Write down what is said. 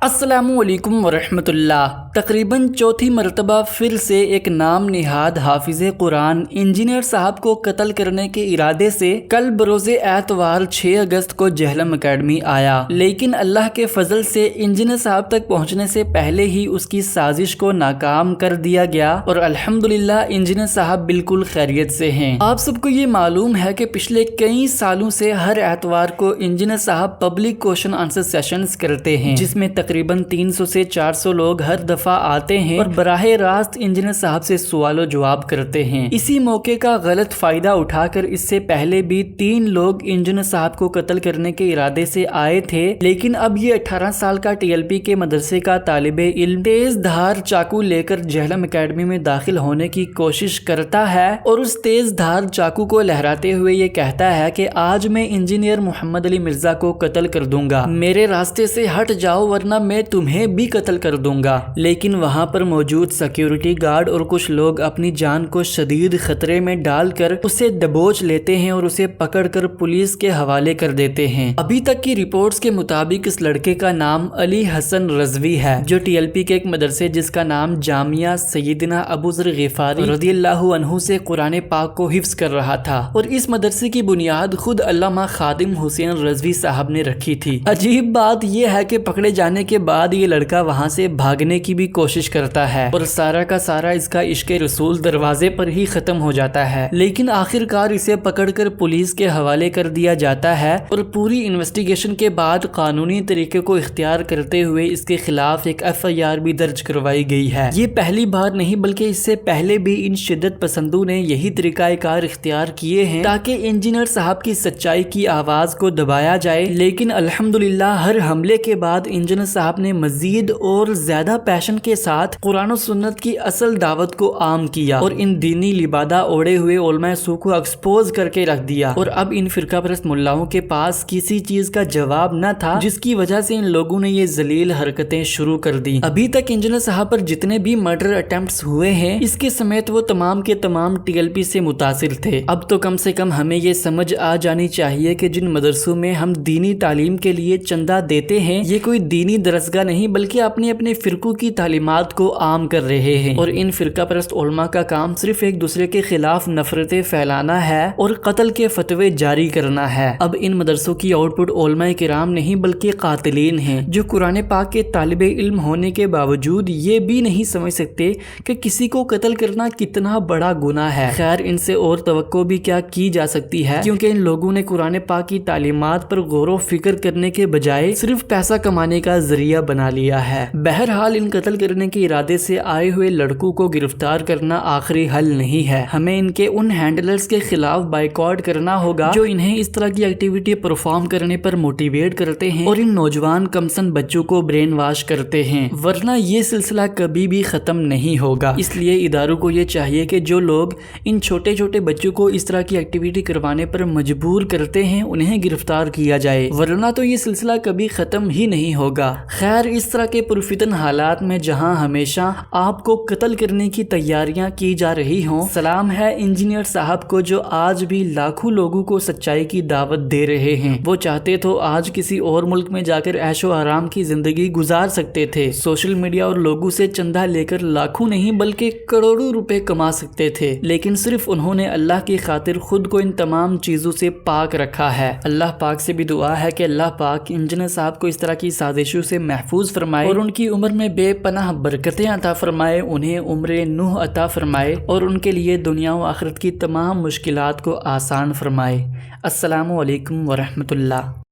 अस्सलामुअलैकुम वरहमतुल्लाह। तकरीबन चौथी मरतबा फिर से एक नाम निहाद हाफिज कुरान इंजीनियर साहब को कत्ल करने के इरादे से कल बरोज़े एतवार 6 अगस्त को जहलम एकेडमी आया, लेकिन अल्लाह के फजल से इंजीनियर साहब तक पहुंचने से पहले ही उसकी साजिश को नाकाम कर दिया गया और अल्हम्दुलिल्लाह इंजीनियर साहब बिल्कुल खैरियत से हैं। आप सबको ये मालूम है कि पिछले कई सालों से हर एतवार को इंजीनियर साहब पब्लिक क्वेश्चन आंसर सेशंस करते हैं, जिसमें तकरीबन 300 से 400 लोग हर दफा आते हैं और बराहे रास्त इंजीनियर साहब से सवाल जवाब करते हैं। इसी मौके का गलत फायदा उठाकर इससे पहले भी 3 लोग इंजीनियर साहब को कत्ल करने के इरादे से आए थे, लेकिन अब ये 18 साल का टीएलपी के मदरसे का तालिबे इल्म तेज धार चाकू लेकर जहलम एकेडमी में दाखिल होने की कोशिश करता है और उस तेज धार चाकू को लहराते हुए ये कहता है कि आज मैं इंजीनियर मोहम्मद अली मिर्जा को कत्ल कर दूंगा, मेरे रास्ते से हट जाओ वरना मैं तुम्हें भी कत्ल कर दूंगा। लेकिन वहां पर मौजूद सिक्योरिटी गार्ड और कुछ लोग अपनी जान को शदीद खतरे में डालकर उसे दबोच लेते हैं और उसे पकड़कर पुलिस के हवाले कर देते हैं। अभी तक की रिपोर्ट्स के मुताबिक इस लड़के का नाम अली हसन रजवी है, जो टीएलपी के एक मदरसे जिसका नाम जामिया सैयदना अबू ज़र ग़िफ़ारी रज़ियल्लाहु अन्हु से कुरान पाक को हिफ्ज़ कर रहा था और इस मदरसे की बुनियाद खुद अल्लामा खादिम हुसैन रजवी साहब ने रखी थी। अजीब बात यह है कि पकड़े जाने के बाद ये लड़का वहां से भागने की भी कोशिश करता है और सारा का सारा इसका इश्क़ रसूल दरवाजे पर ही खत्म हो जाता है, लेकिन आखिरकार इसे पकड़कर पुलिस के हवाले कर दिया जाता है और पूरी इन्वेस्टिगेशन के बाद कानूनी तरीके को इख्तियार करते हुए इसके खिलाफ एक FIR भी दर्ज करवाई गई है। ये पहली बार नहीं बल्कि इससे पहले भी इन शिद्दत पसंदों ने यही तरीकाकार इख्तियार किए हैं ताकि इंजीनियर साहब की सच्चाई की आवाज को दबाया जाए, लेकिन अल्हम्दुलिल्लाह हर हमले के बाद इंजीनियर साहब ने मजीद और ज्यादा पैशन के साथ कुरान और सुन्नत की असल दावत को आम किया और इन दीनी लिबादा ओढ़े हुए उलमा सू को एक्सपोज करके रख दिया। और अब इन फिरका परस्त मुल्लाओं के पास किसी चीज का जवाब न था, जिसकी वजह से इन लोगों ने ये जलील हरकतें शुरू कर दी। अभी तक इंजीनियर साहब पर जितने भी मर्डर अटेम्प्ट्स हुए हैं, इसके समेत वो तमाम के तमाम टीएलपी से मुतासिर थे। अब तो कम से कम हमें ये समझ आ जानी चाहिए कि जिन मदरसों में हम दीनी तालीम के लिए चंदा देते हैं, ये कोई दीनी दरसगाह नहीं बल्कि अपने अपने फिरकों की तालीमात को आम कर रहे हैं और इन फिरका परस्त उलमा का काम सिर्फ एक दूसरे के खिलाफ नफरतें फैलाना है और कत्ल के फतवे जारी करना है। अब इन मदरसों की आउटपुट उलमा किराम नहीं बल्कि कातिलीन हैं, जो कुरान पाक के तालिबे इल्म होने के बावजूद ये भी नहीं समझ सकते कि किसी को कत्ल करना कितना बड़ा गुनाह है। खैर, इनसे और तवक्को भी क्या की जा सकती है, क्योंकि इन लोगों ने कुरान पाक की तालीमात पर गौर व फिक्र करने के बजाय सिर्फ पैसा कमाने का जरिया बना लिया है। बहरहाल इन कत्ल करने के इरादे से आए हुए लड़कों को गिरफ्तार करना आखिरी हल नहीं है। हमें इनके उन हैंडलर्स के खिलाफ बाइकआउट करना होगा जो इन्हें इस तरह की एक्टिविटी परफॉर्म करने पर मोटिवेट करते हैं और इन नौजवान कमसन बच्चों को ब्रेन वॉश करते हैं, वरना ये सिलसिला कभी भी खत्म नहीं होगा। इसलिए इदारों को ये चाहिए कि जो लोग इन छोटे छोटे बच्चों को इस तरह की एक्टिविटी करवाने पर मजबूर करते हैं, उन्हें गिरफ्तार किया जाए, वरना तो ये सिलसिला कभी खत्म ही नहीं होगा। खैर, इस तरह के पुरफितन हालात में जहां हमेशा आपको कत्ल करने की तैयारियां की जा रही हों, सलाम है इंजीनियर साहब को जो आज भी लाखों लोगों को सच्चाई की दावत दे रहे हैं। वो चाहते तो आज किसी और मुल्क में जाकर ऐशो आराम की जिंदगी गुजार सकते थे, सोशल मीडिया और लोगों से चंदा लेकर लाखों नहीं बल्कि करोड़ों रुपए कमा सकते थे, लेकिन सिर्फ उन्होंने अल्लाह की खातिर खुद को इन तमाम चीजों से पाक रखा है। अल्लाह पाक से भी दुआ है कि अल्लाह पाक इंजीनियर साहब को इस तरह की साजिशों से महफूज फरमाए और उनकी उम्र में बेपनाह बरकतें अता फरमाए, उन्हें उम्र नूह अता फरमाए और उनके लिए दुनिया व आखिरत की तमाम मुश्किलात को आसान फरमाए। अस्सलामु अलैकुम वरहमतुल्लाह।